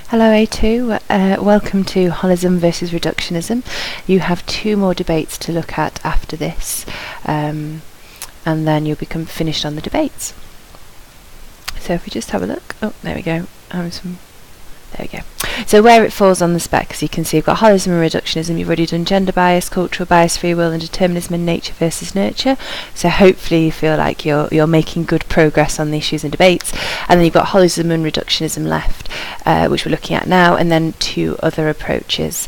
Hello A2, welcome to Holism versus Reductionism. You have 2 more debates to look at after this, and then you'll become finished on the debates. So if we just have a look, there we go, there we go. So where it falls on the spec, as you can see, we've got holism and reductionism. You've already done gender bias, cultural bias, free will, and determinism in nature versus nurture. So hopefully you feel like you're making good progress on the issues and debates. And then you've got holism and reductionism left, which we're looking at now, and then 2 other approaches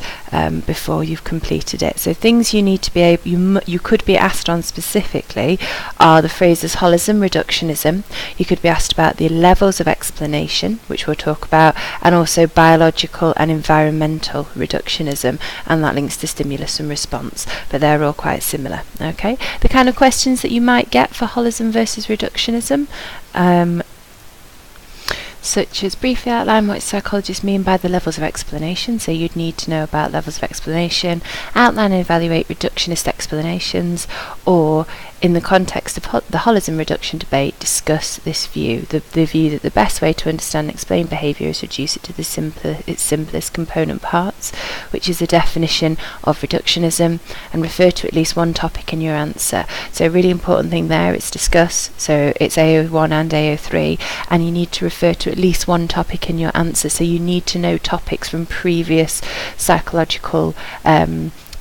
before you've completed it. So things you need to be able, you could be asked on specifically are the phrases holism, reductionism. You could be asked about the levels of explanation, which we'll talk about, and also biological and environmental reductionism, and that links to stimulus and response, but they're all quite similar. Okay, the kind of questions that you might get for holism versus reductionism, such as briefly outline what psychologists mean by the levels of explanation. So you'd need to know about levels of explanation, outline and evaluate reductionist explanations, or in the context of the holism reduction debate, discuss this view, the view that the best way to understand and explain behaviour is reduce it to its simplest component parts, which is a definition of reductionism, and refer to at least one topic in your answer. So a really important thing there is discuss, so it's AO1 and AO3, and you need to refer to at least one topic in your answer, so you need to know topics from previous psychological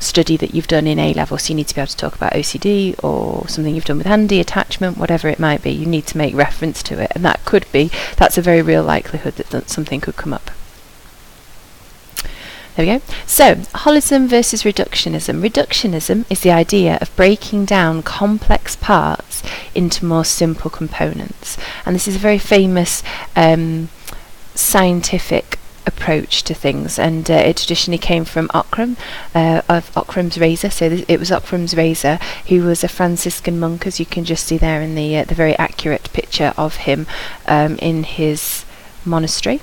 study that you've done in A-level. So you need to be able to talk about OCD or something you've done with Andy, attachment, whatever it might be. You need to make reference to it, and that's a very real likelihood that something could come up. There we go. So, holism versus reductionism. Reductionism is the idea of breaking down complex parts into more simple components, and this is a very famous scientific approach to things, and it traditionally came from Occam, of Occam's razor. So it was Occam's razor, who was a Franciscan monk, as you can just see there in the very accurate picture of him in his monastery.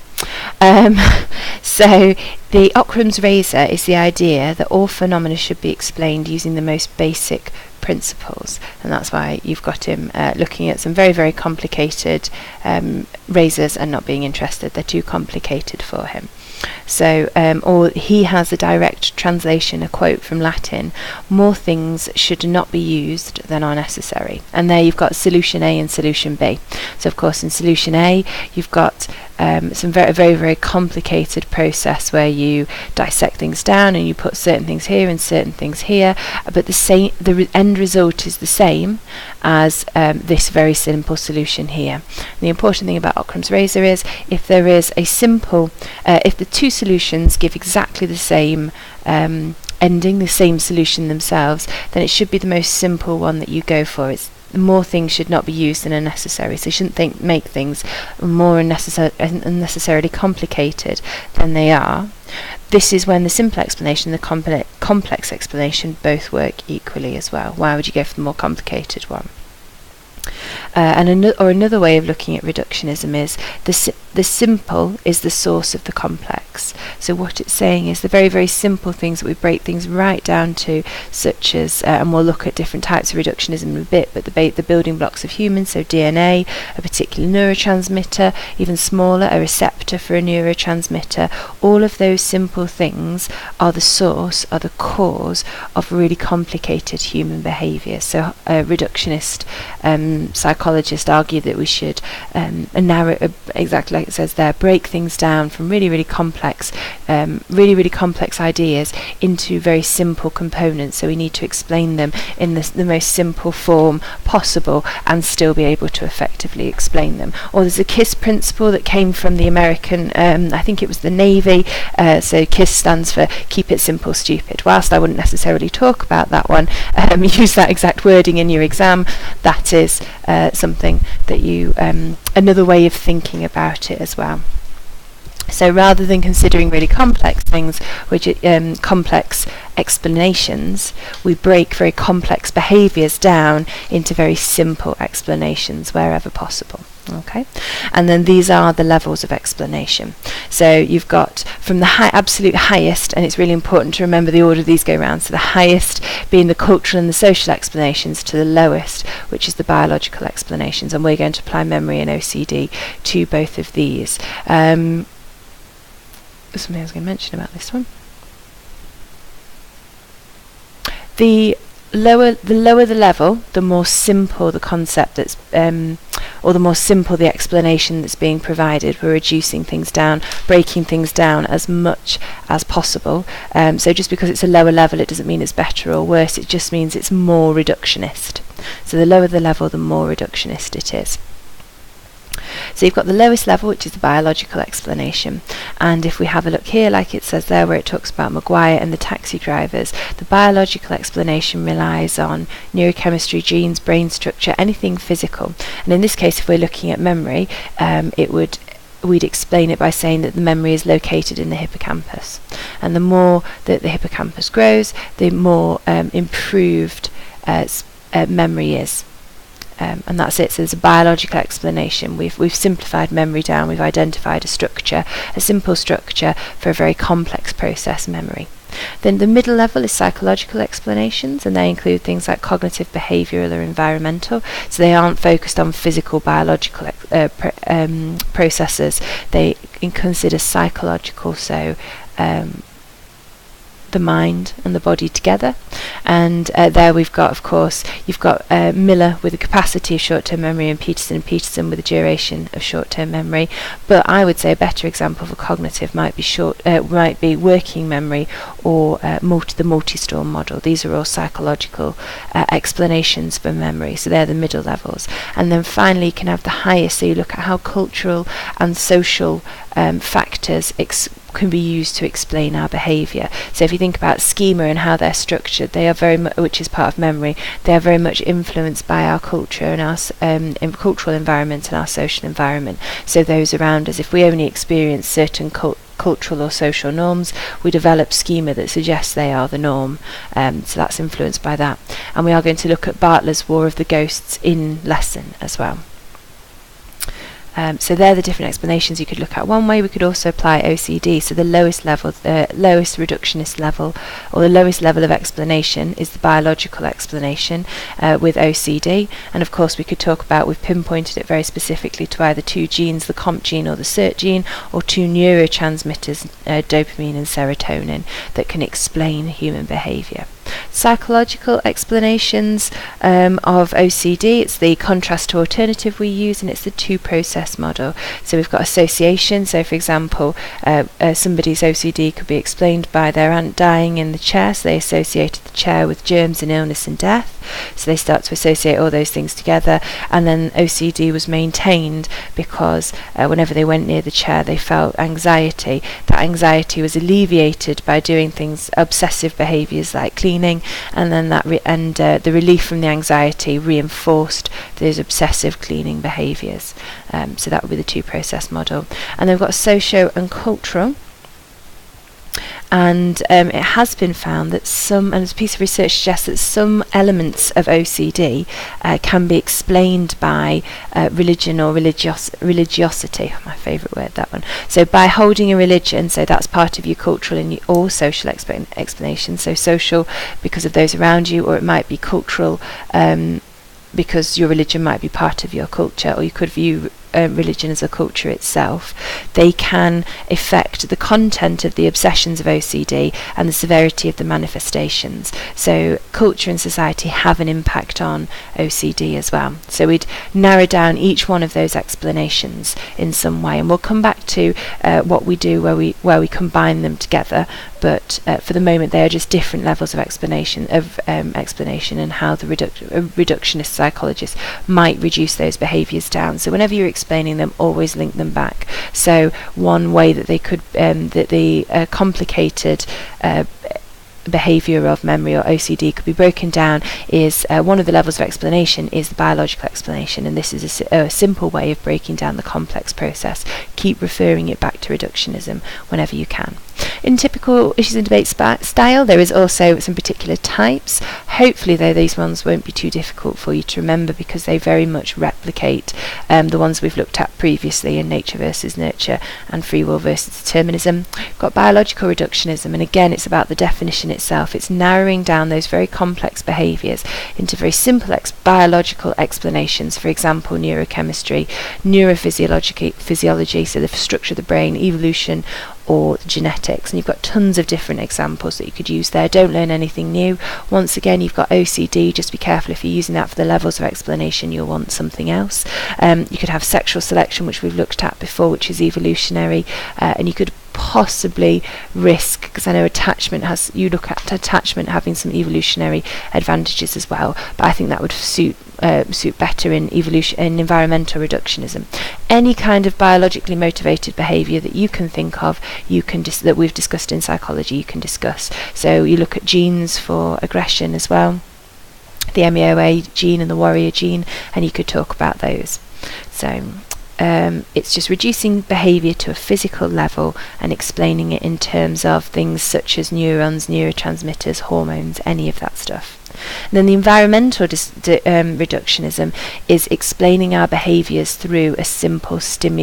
So the Occam's razor is the idea that all phenomena should be explained using the most basic principles, and that's why you've got him looking at some very, very complicated razors and not being interested. They're too complicated for him. So or he has a direct translation, a quote from Latin: more things should not be used than are necessary. And there you've got solution A and solution B. So of course in solution A you've got some very, very, very complicated process where you dissect things down and you put certain things here and certain things here, but the end result is the same as this very simple solution here. And the important thing about Occam's razor is if there is a simple, if the 2 solutions give exactly the same ending, the same solution themselves, then it should be the most simple one that you go for. It's more things should not be used than are necessary. So you shouldn't make things more unnecessarily complicated than they are. This is when the simple explanation and the complex explanation both work equally as well. Why would you go for the more complicated one? And another way of looking at reductionism is the simple is the source of the complex. So what it's saying is the very, very simple things that we break things right down to, such as, and we'll look at different types of reductionism in a bit, but the building blocks of humans, so DNA, a particular neurotransmitter, even smaller, a receptor for a neurotransmitter, all of those simple things are the source, are the cause of really complicated human behaviour. So reductionist psychologists argue that we should narrow, exactly like it says there, break things down from really, really complex ideas into very simple components. So we need to explain them in the most simple form possible and still be able to effectively explain them. Or there's a KISS principle that came from the American, I think it was the Navy, so KISS stands for Keep It Simple Stupid. Whilst I wouldn't necessarily talk about that one, use that exact wording in your exam, that is something that you, another way of thinking about it as well. So rather than considering really complex things, which complex explanations, we break very complex behaviours down into very simple explanations wherever possible. Okay, and then these are the levels of explanation. So you've got from the absolute highest, and it's really important to remember the order these go around. So the highest being the cultural and the social explanations, to the lowest, which is the biological explanations, and we're going to apply memory and OCD to both of these. there's something I was going to mention about this one. The lower the level, the more simple the concept that's, or the more simple the explanation that's being provided. We're reducing things down, breaking things down as much as possible. So just because it's a lower level, it doesn't mean it's better or worse. It just means it's more reductionist. So the lower the level, the more reductionist it is. So you've got the lowest level, which is the biological explanation. And if we have a look here, like it says there, where it talks about Maguire and the taxi drivers, the biological explanation relies on neurochemistry, genes, brain structure, anything physical. And in this case, if we're looking at memory, we'd explain it by saying that the memory is located in the hippocampus. And the more that the hippocampus grows, the more improved memory is. And that's it. So there's a biological explanation. We've simplified memory down. We've identified a structure, a simple structure for a very complex process, memory. Then the middle level is psychological explanations, and they include things like cognitive, behavioural or environmental. So they aren't focused on physical, biological processes. They consider psychological, so the mind and the body together. And there we've got, of course, you've got Miller with the capacity of short-term memory, and Peterson with the duration of short-term memory. But I would say a better example for cognitive might be working memory, or the multi-storm model. These are all psychological explanations for memory. So they're the middle levels. And then finally you can have the highest. So you look at how cultural and social factors can be used to explain our behaviour. So if you think about schema and how they're structured, they are very much, which is part of memory, they are very much influenced by our culture and our cultural environment and our social environment. So those around us, if we only experience certain cultural or social norms, we develop schema that suggests they are the norm. So that's influenced by that. And we are going to look at Bartlett's War of the Ghosts in lesson as well. So they're the different explanations you could look at. One way we could also apply OCD. So the lowest level, the lowest reductionist level, or the lowest level of explanation is the biological explanation with OCD. And of course we could talk about, we've pinpointed it very specifically to either two genes, the COMP gene or the SERT gene, or two neurotransmitters, dopamine and serotonin, that can explain human behaviour. Psychological explanations of OCD, it's the contrast to alternative we use, and it's the two-process model. So we've got association. So for example, somebody's OCD could be explained by their aunt dying in the chair, so they associated the chair with germs and illness and death. So they start to associate all those things together, and then OCD was maintained because whenever they went near the chair they felt anxiety. That anxiety was alleviated by doing things, obsessive behaviours like cleaning, and then the relief from the anxiety reinforced those obsessive cleaning behaviours. So that would be the two-process model. And then we've got socio and cultural. And it has been found that and a piece of research suggests that some elements of OCD can be explained by religion or religiosity. My favourite word, that one. So by holding a religion, so that's part of your cultural and or social explanation. So social because of those around you, or it might be cultural because your religion might be part of your culture, or you could view religion as a culture itself. They can affect the content of the obsessions of OCD and the severity of the manifestations. So culture and society have an impact on OCD as well. So we'd narrow down each one of those explanations in some way, and we'll come back to what we do where we combine them together. But for the moment, they are just different levels of explanation, and how the reductionist psychologist might reduce those behaviours down. So whenever you're explaining them, always link them back. So one way that they could, that the complicated behaviour of memory or OCD could be broken down is one of the levels of explanation is the biological explanation, and this is a simple way of breaking down the complex process. Keep referring it back to reductionism whenever you can. In typical issues and debate style, there is also some particular types. Hopefully, though, these ones won't be too difficult for you to remember, because they very much replicate the ones we've looked at previously in nature versus nurture and free will versus determinism. We've got biological reductionism, and again, it's about the definition itself. It's narrowing down those very complex behaviours into very simple biological explanations. For example, neurochemistry, neurophysiology, so the structure of the brain, evolution, or genetics, and you've got tons of different examples that you could use there. Don't learn anything new. Once again, you've got OCD. Just be careful if you're using that for the levels of explanation, you'll want something else. You could have sexual selection, which we've looked at before, which is evolutionary, and you could possibly risk, because I know you look at attachment having some evolutionary advantages as well, but I think that would suit better in environmental reductionism. Any kind of biologically motivated behaviour that you can think of, that we've discussed in psychology, you can discuss. So you look at genes for aggression as well, the MEOA gene and the warrior gene, and you could talk about those. So it's just reducing behaviour to a physical level and explaining it in terms of things such as neurons, neurotransmitters, hormones, any of that stuff. And then the environmental reductionism is explaining our behaviours through a simple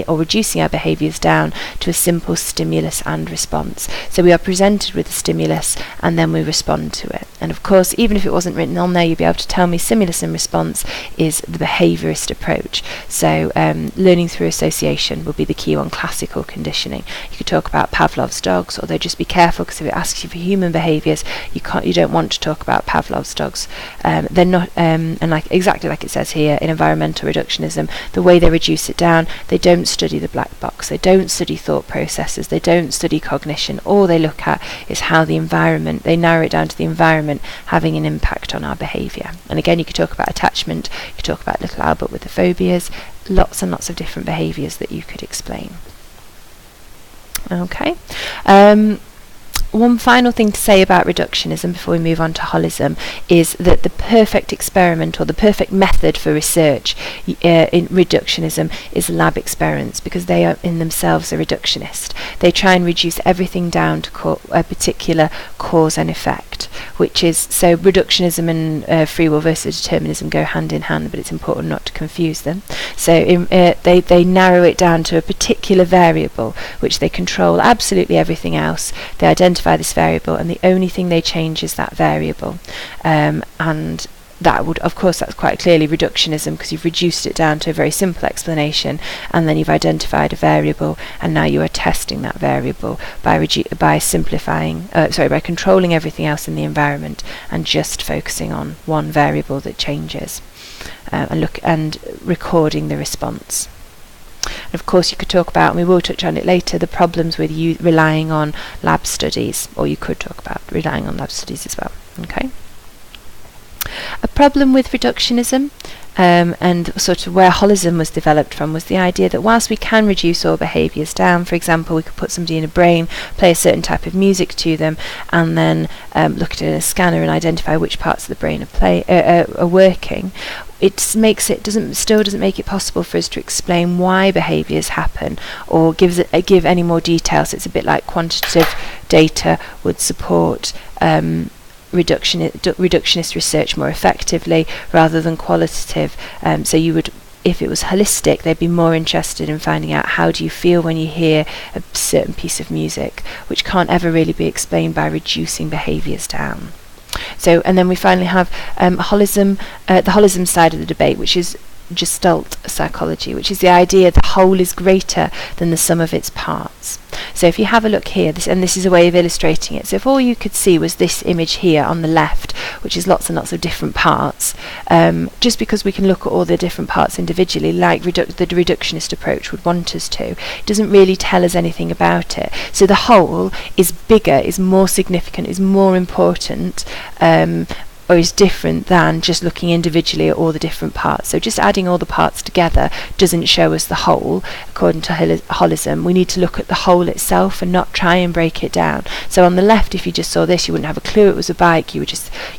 or reducing our behaviours down to a simple stimulus and response. So we are presented with a stimulus and then we respond to it. And of course, even if it wasn't written on there, you'd be able to tell me stimulus and response is the behaviourist approach. So learning through association would be the key on classical conditioning. You could talk about Pavlov's dogs, although just be careful, because if it asks you for human behaviours, you don't want to talk about Pavlov's dogs. They're not, and exactly like it says here in environmental reductionism, the way they reduce it down, they don't study the black box, they don't study thought processes, they don't study cognition. All they look at is how the environment, they narrow it down to the environment having an impact on our behaviour. And again, you could talk about attachment, you could talk about little Albert with the phobias, lots and lots of different behaviours that you could explain. Okay. One final thing to say about reductionism before we move on to holism is that the perfect experiment or the perfect method for research in reductionism is lab experiments, because they are in themselves a reductionist. They try and reduce everything down to a particular cause and effect, which is, so reductionism and free will versus determinism go hand in hand, but it's important not to confuse them. So they narrow it down to a particular variable, which they control absolutely everything else. They identify this variable, and the only thing they change is that variable, and that would, of course, that's quite clearly reductionism, because you've reduced it down to a very simple explanation, and then you've identified a variable, and now you are testing that variable by controlling everything else in the environment and just focusing on one variable that changes, and recording the response. And of course, you could talk about, and we will touch on it later, the problems with you relying on lab studies, or you could talk about relying on lab studies as well. Okay. A problem with reductionism, and sort of where holism was developed from, was the idea that whilst we can reduce all behaviours down, for example, we could put somebody in a brain, play a certain type of music to them, and then look at it in a scanner and identify which parts of the brain are working. It still doesn't make it possible for us to explain why behaviours happen, or give any more details. It's a bit like quantitative data would support reductionist research more effectively rather than qualitative. So you would, if it was holistic, they'd be more interested in finding out how do you feel when you hear a certain piece of music, which can't ever really be explained by reducing behaviours down. So, and then we finally have holism, the holism side of the debate, which is Gestalt psychology, which is the idea the whole is greater than the sum of its parts. So if you have a look here, this is a way of illustrating it. So if all you could see was this image here on the left, which is lots and lots of different parts, just because we can look at all the different parts individually, like the reductionist approach would want us to, it doesn't really tell us anything about it. So the whole is bigger, is more significant, is more important, or is different than just looking individually at all the different parts. So just adding all the parts together doesn't show us the whole. According to holism, we need to look at the whole itself and not try and break it down. So on the left, if you just saw this, you wouldn't have a clue it was a bike. You're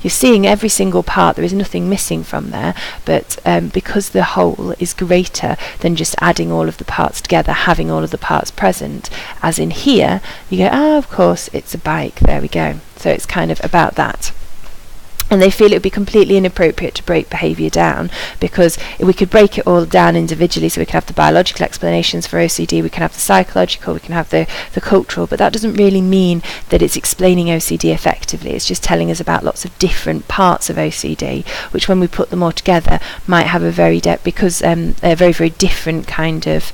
seeing every single part. There is nothing missing from there, but because the whole is greater than just adding all of the parts together, having all of the parts present, as in here, you go, of course, it's a bike. There we go. So it's kind of about that. And they feel it would be completely inappropriate to break behaviour down, because we could break it all down individually. So we could have the biological explanations for OCD, we can have the psychological, we can have the cultural, but that doesn't really mean that it's explaining OCD effectively. It's just telling us about lots of different parts of OCD, which when we put them all together might have a very very, very different kind of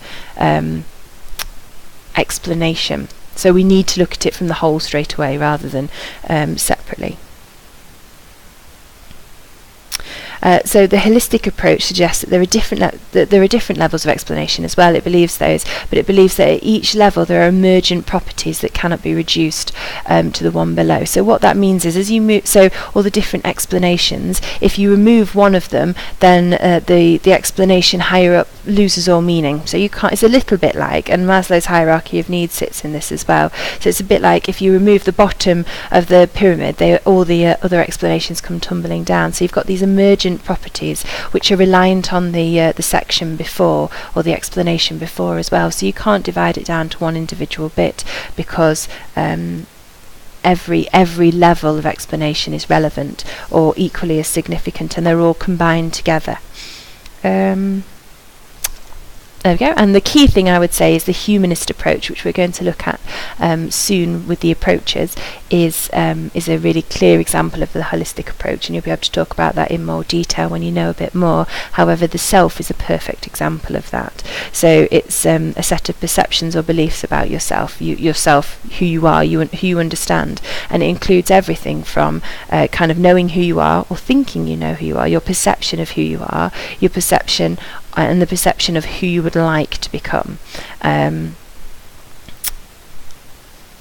explanation. So we need to look at it from the whole straight away rather than separately. So the holistic approach suggests that there are different levels of explanation as well. It believes those, but it believes that at each level there are emergent properties that cannot be reduced to the one below. So what that means is, as you move, so all the different explanations, if you remove one of them, then the explanation higher up loses all meaning. So you can't. It's a little bit like, and Maslow's hierarchy of needs sits in this as well. So it's a bit like if you remove the bottom of the pyramid, all the other explanations come tumbling down. So you've got these emergent properties which are reliant on the section before or the explanation before as well. So you can't divide it down to one individual bit, because every level of explanation is relevant or equally as significant, and they're all combined together. There we go. And the key thing I would say is the humanist approach, which we're going to look at soon with the approaches, is a really clear example of the holistic approach, and you'll be able to talk about that in more detail when you know a bit more. However, the self is a perfect example of that. So it's a set of perceptions or beliefs about yourself, who you are, who you understand, and it includes everything from kind of knowing who you are or thinking you know who you are, your perception of who you are, your perception and the perception of who you would like to become, and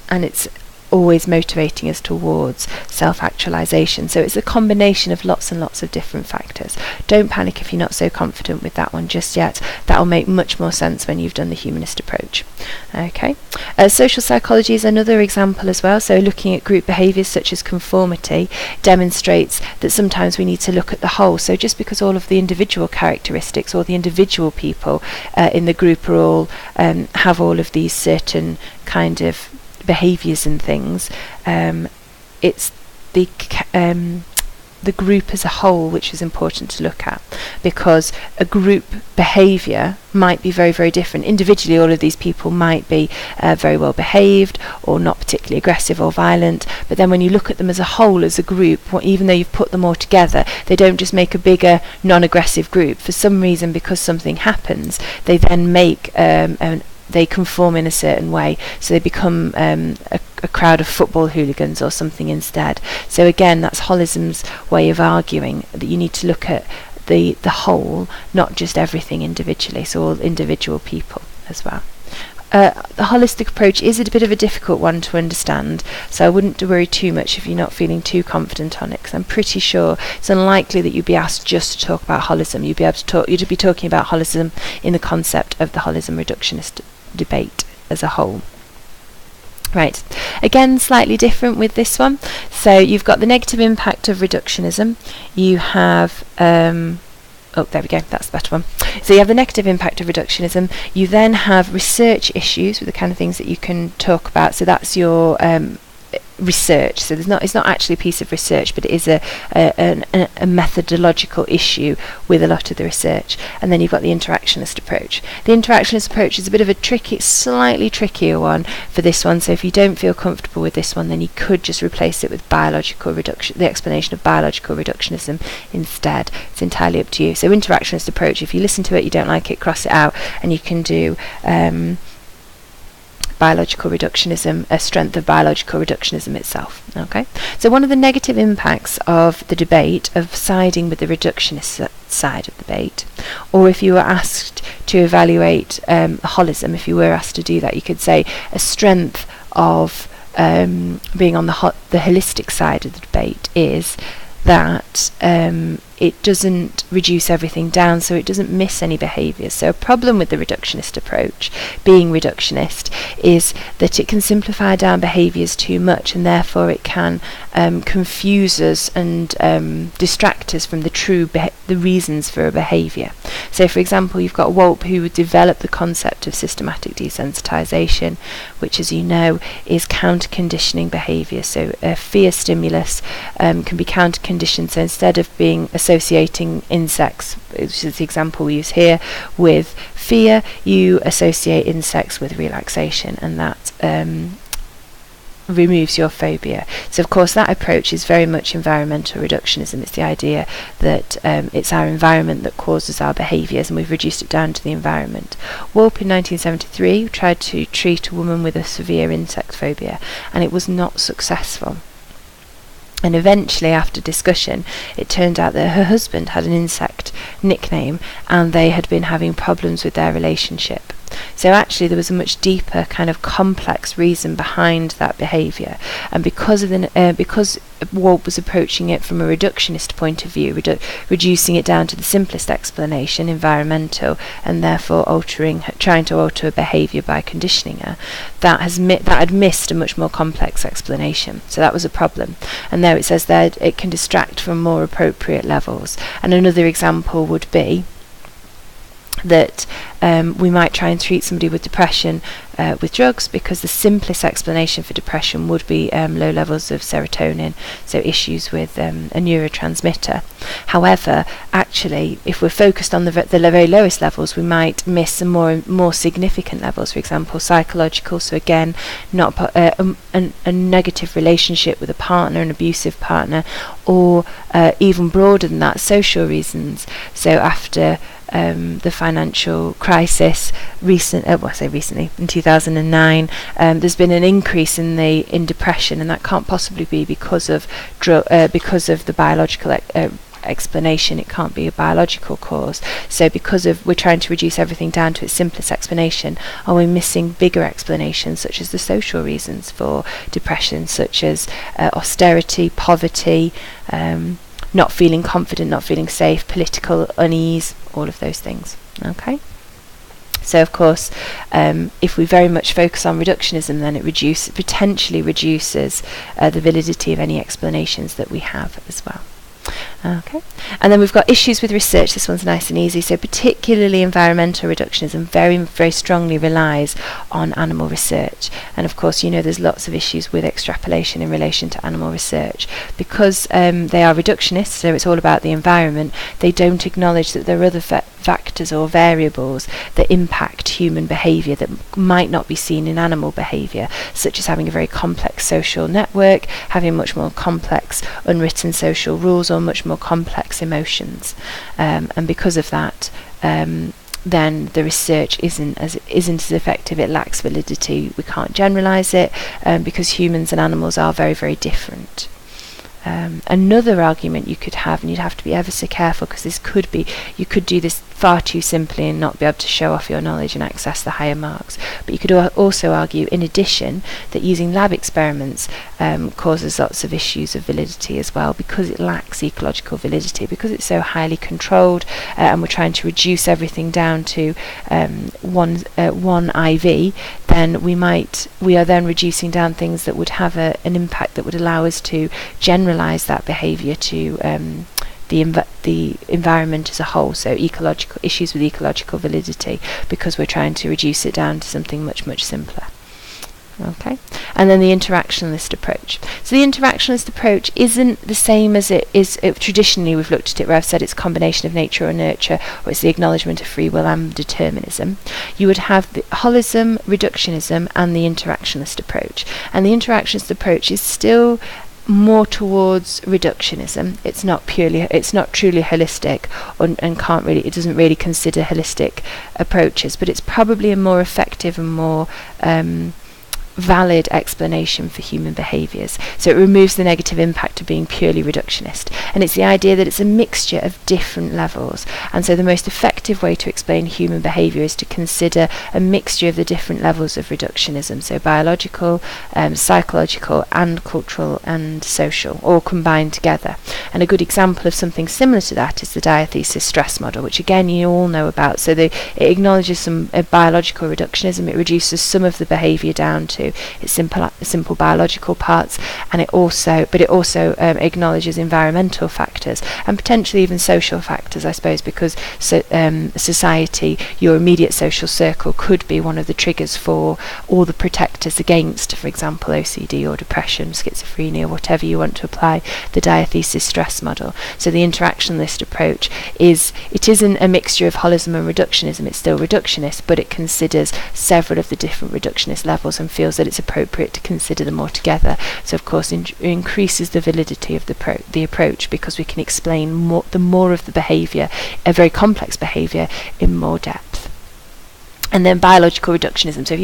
it's always motivating us towards self-actualization. So it's a combination of lots and lots of different factors. Don't panic if you're not so confident with that one just yet. That'll make much more sense when you've done the humanist approach. Okay. Social psychology is another example as well. So looking at group behaviours such as conformity demonstrates that sometimes we need to look at the whole. So just because all of the individual characteristics or the individual people in the group are all have all of these certain kind of behaviours and things, it's the group as a whole which is important to look at, because a group behaviour might be very, very different. Individually, all of these people might be very well behaved or not particularly aggressive or violent, but then when you look at them as a whole, as a group, even though you've put them all together, they don't just make a bigger non-aggressive group. For some reason, because something happens, they then make they conform in a certain way, so they become a crowd of football hooligans or something instead. So again, that's Holism's way of arguing that you need to look at the whole, not just everything individually, so all individual people as well. The holistic approach is a bit of a difficult one to understand, so I wouldn't worry too much if you're not feeling too confident on it, because I'm pretty sure it's unlikely that you'd be asked just to talk about holism. You'd be talking about holism in the concept of the holism reductionist debate as a whole. Right, again slightly different with this one. So you've got the negative impact of reductionism. You have oh, there we go, that's the better one. So you have the negative impact of reductionism. You then have research issues with the kind of things that you can talk about. So that's your research. So it's not actually a piece of research, but it is a methodological issue with a lot of the research. And then you've got the interactionist approach. The interactionist approach is a bit of a slightly trickier one for this one. So if you don't feel comfortable with this one, then you could just replace it with biological reduction, the explanation of biological reductionism instead. It's entirely up to you. So interactionist approach, if you listen to it, you don't like it, cross it out, and you can do biological reductionism, a strength of biological reductionism itself. Okay, so one of the negative impacts of the debate of siding with the reductionist side of the debate, or if you were asked to evaluate holism, if you were asked to do that, you could say a strength of being on the holistic side of the debate is that it doesn't reduce everything down, so it doesn't miss any behaviours. So a problem with the reductionist approach, being reductionist, is that it can simplify down behaviours too much, and therefore it can confuse us and distract us from the reasons for a behaviour. So for example, you've got Walp, who would develop the concept of systematic desensitization, which, as you know, is counter-conditioning behaviour. So a fear stimulus can be counter-conditioned, so instead of being associating insects, which is the example we use here, with fear, you associate insects with relaxation, and that removes your phobia. So of course that approach is very much environmental reductionism. It's the idea that it's our environment that causes our behaviours, and we've reduced it down to the environment. Wolpe in 1973 tried to treat a woman with a severe insect phobia, and it was not successful. And eventually, after discussion, it turned out that her husband had an insect nickname, and they had been having problems with their relationship. So actually there was a much deeper kind of complex reason behind that behaviour, and because Wolpe was approaching it from a reductionist point of view, reducing it down to the simplest explanation, environmental, and therefore trying to alter a behaviour by conditioning her, that had missed a much more complex explanation. So that was a problem, and there it says that it can distract from more appropriate levels. And another example would be that we might try and treat somebody with depression with drugs, because the simplest explanation for depression would be low levels of serotonin, so issues with a neurotransmitter. However, actually, if we're focused on the very lowest levels, we might miss some more significant levels. For example, psychological, so again, not a negative relationship with a partner, an abusive partner, or even broader than that, social reasons. So after the financial crisis recently in 2009, there's been an increase in depression, and that can't possibly be because of the biological explanation. It can't be a biological cause. So because we're trying to reduce everything down to its simplest explanation, are we missing bigger explanations such as the social reasons for depression, such as austerity, poverty, not feeling confident, not feeling safe, political unease, all of those things. Okay. So of course, if we very much focus on reductionism, then it potentially reduces the validity of any explanations that we have as well. Okay, and then we've got issues with research. This one's nice and easy. So particularly environmental reductionism very, very strongly relies on animal research, and of course there's lots of issues with extrapolation in relation to animal research, because they are reductionists, so it's all about the environment. They don't acknowledge that there are other factors or variables that impact human behaviour that might not be seen in animal behaviour, such as having a very complex social network, having much more complex unwritten social rules, or much more complex emotions, and because of that, then the research isn't as effective. It lacks validity. We can't generalise it, because humans and animals are very, very different. Another argument you could have, and you'd have to be ever so careful, because you could do this far too simply and not be able to show off your knowledge and access the higher marks. But you could also argue, in addition, that using lab experiments causes lots of issues of validity as well, because it lacks ecological validity, because it's so highly controlled, and we're trying to reduce everything down to one IV. Then we are then reducing down things that would have an impact that would allow us to generalise that behaviour to the environment as a whole, so ecological issues with ecological validity, because we're trying to reduce it down to something much, much simpler. Okay, and then the interactionalist approach. So the interactionalist approach isn't the same as it is traditionally. We've looked at it where I've said it's a combination of nature or nurture, or it's the acknowledgement of free will and determinism. You would have the holism, reductionism, and the interactionalist approach. And the interactionalist approach is still more towards reductionism. It's not truly holistic, and it doesn't really consider holistic approaches, but it's probably a more effective and more valid explanation for human behaviours. So it removes the negative impact of being purely reductionist, and it's the idea that it's a mixture of different levels, and so the most effective way to explain human behaviour is to consider a mixture of the different levels of reductionism, so biological, psychological, and cultural and social, all combined together. And a good example of something similar to that is the Diathesis-Stress Model, which again you all know about. So it acknowledges some biological reductionism. It reduces some of the behaviour down to its simple biological parts, and it also acknowledges environmental factors and potentially even social factors, I suppose, because society, your immediate social circle, could be one of the triggers for all the protectors against, for example, OCD or depression, schizophrenia, whatever you want to apply the Diathesis-Stress Model. So the interactionalist approach isn't a mixture of holism and reductionism. It's still reductionist, but it considers several of the different reductionist levels and feels feels that it's appropriate to consider them all together. So of course increases the validity of the approach, because we can explain more of the behaviour, a very complex behaviour, in more depth. And then biological reductionism. So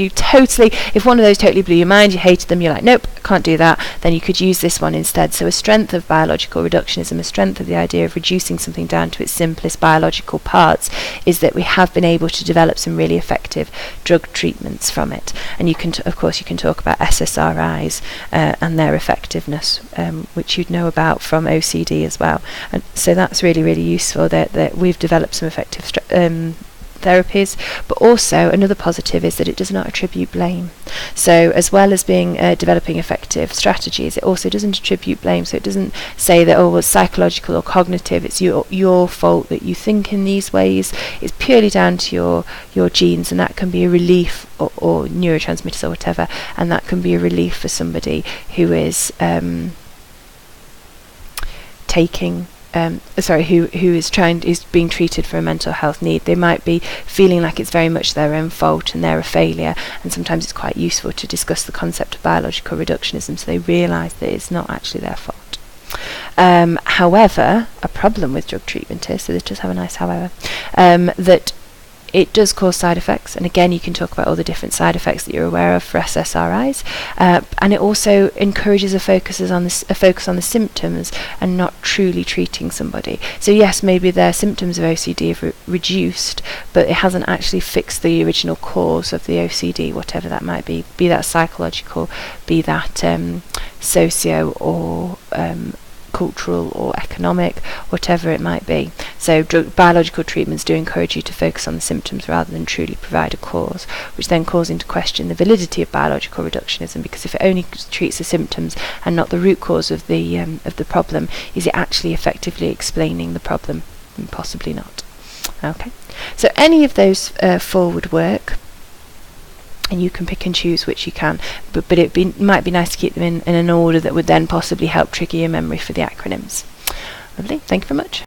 if one of those totally blew your mind, you hated them, you're like, nope, I can't do that, then you could use this one instead. So a strength of biological reductionism, a strength of the idea of reducing something down to its simplest biological parts, is that we have been able to develop some really effective drug treatments from it. And you can, of course, you can talk about SSRIs and their effectiveness, which you'd know about from OCD as well. And so that's really, really useful that we've developed some effective therapies. But also another positive is that it does not attribute blame. So as well as being developing effective strategies, it also doesn't attribute blame. So it doesn't say that, oh, well, it's psychological or cognitive, it's your fault that you think in these ways. It's purely down to your genes, and that can be a relief, or neurotransmitters or whatever, and that can be a relief for somebody who is who is being treated for a mental health need. They might be feeling like it's very much their own fault and they're a failure, and sometimes it's quite useful to discuss the concept of biological reductionism so they realise that it's not actually their fault. However, a problem with drug treatment is, so this does have a nice however, that it does cause side effects, and again you can talk about all the different side effects that you're aware of for SSRIs, and it also encourages a focus on the symptoms and not truly treating somebody. So yes, maybe their symptoms of OCD have reduced, but it hasn't actually fixed the original cause of the OCD, whatever that might be that psychological, be that socio or cultural or economic, whatever it might be. So biological treatments do encourage you to focus on the symptoms rather than truly provide a cause, which then calls into question the validity of biological reductionism, because if it only treats the symptoms and not the root cause of the problem, is it actually effectively explaining the problem? Possibly not. Okay, so any of those four would work, and you can pick and choose which you can, but it might be nice to keep them in an order that would then possibly help trigger your memory for the acronyms. Lovely, thank you very much.